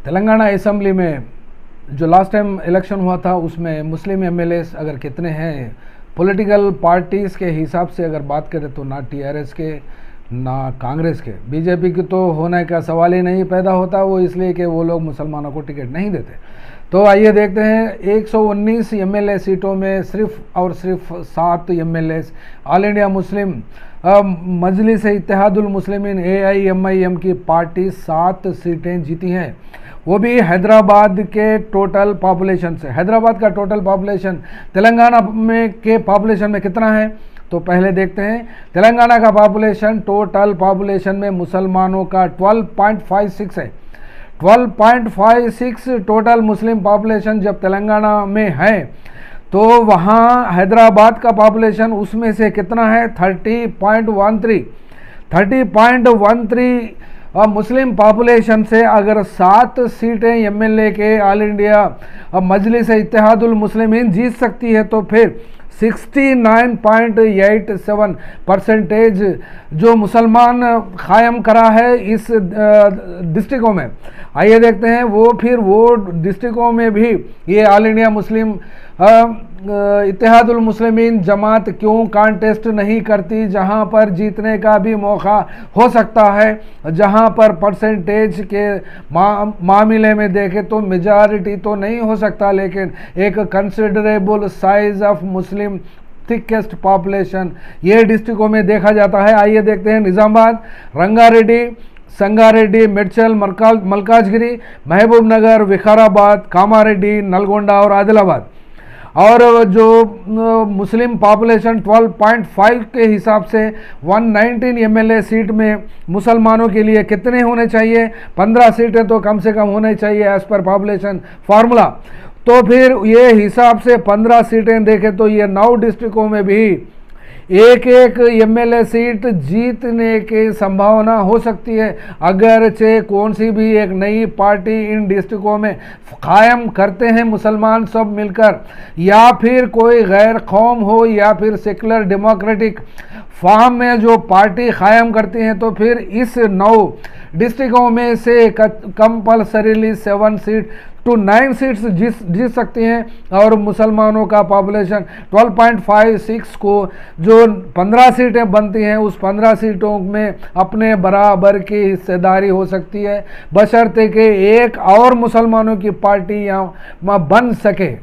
Telangana assembly में जो last time election हुआ था उसमें मुस्लिम एमएलएस अगर कितने हैं, पॉलिटिकल पार्टीज़ के हिसाब से अगर बात करें तो ना टीआरएस के ना कांग्रेस के, बीजेपी की तो होने का सवाल ही नहीं पैदा होता, वो इसलिए कि वो लोग मुसलमानों को टिकट नहीं देते। तो आइए देखते हैं, 119 एमएलए सीटों में सिर्फ और सिर्फ 7 एमएलए ऑल इंडिया मुस्लिम मजलिस इत्तेहादुल मुस्लिमीन AIMIM की पार्टी 7 सीटें जीती हैं, वो भी हैदराबाद के टोटल पॉपुलेशन से। हैदराबाद का टोटल पॉपुलेशन तेलंगाना में के पॉपुलेशन में कितना है, तो पहले देखते हैं। तेलंगाना का पॉपुलेशन, टोटल पॉपुलेशन में मुसलमानों का 12.56 है। 12.56 टोटल मुस्लिम पॉपुलेशन जब तेलंगाना में है, तो वहाँ हैदराबाद का पॉपुलेशन उसमें से कितना है, 30.13। 30.13 मुस्लिम पॉपुलेशन से अगर 7 सीटें एमएलए के ऑल इंडिया मजलिस इत्तेहादुल मुस्लिमीन जीत सकती है, तो फिर 69.87% जो मुसलमान कायम करा है इस डिस्ट्रिक्टों में। आइए देखते हैं वो डिस्ट्रिक्टों में भी ये all India Muslim Ittehadul Muslimeen जमात क्यों कांटेस्ट नहीं करती, जहां पर जीतने का भी मौका हो सकता है, जहां पर परसेंटेज के मामले में देखें तो मेजॉरिटी तो नहीं हो सकता, लेकिन एक considerable size of Muslim thickest population ये डिस्ट्रिक्टों में देखा जाता है। आइए देखते हैं निज़ामाबाद, रंगारेड्डी, संगारेड्डी, मेड्चल, मल्काजगिरी, महबूब नगर, विकाराबाद, कामारेड्डी, नलगोंडा और आदिलाबाद। और जो मुस्लिम पॉपुलेशन 12.5 के हिसाब से 119 एमएलए सीट में मुसलमानों के लिए कितने होने चाहिए, 15 सीटें तो कम से कम होने चाहिए एज पर पॉपुलेशन फार्मूला। तो फिर ये हिसाब से 15 सीटें देखें तो ये 9 डिस्ट्रिक्टों में भी एक एमएलए सीट जीतने की संभावना हो सकती है, अगरचे कौन सी भी एक नई पार्टी इन डिस्ट्रिक्टों में कायम करते हैं मुसलमान सब मिलकर, या फिर कोई गैर कौम हो या फिर सेकुलर डेमोक्रेटिक फॉर्म में जो पार्टी कायम करती हैं, तो फिर इस 9 डिस्ट्रिक्टों में से कंपल्सरीली 7 सीट टू 9 सीट्स जीत सकती हैं, और मुसलमानों का पॉपुलेशन 12.56 को जो 15 सीटें बनती हैं उस 15 सीटों में अपने बराबर की हिस्सेदारी हो सकती है, बशर्ते कि एक और मुसलमानों की पार्टी यहाँ बन सके।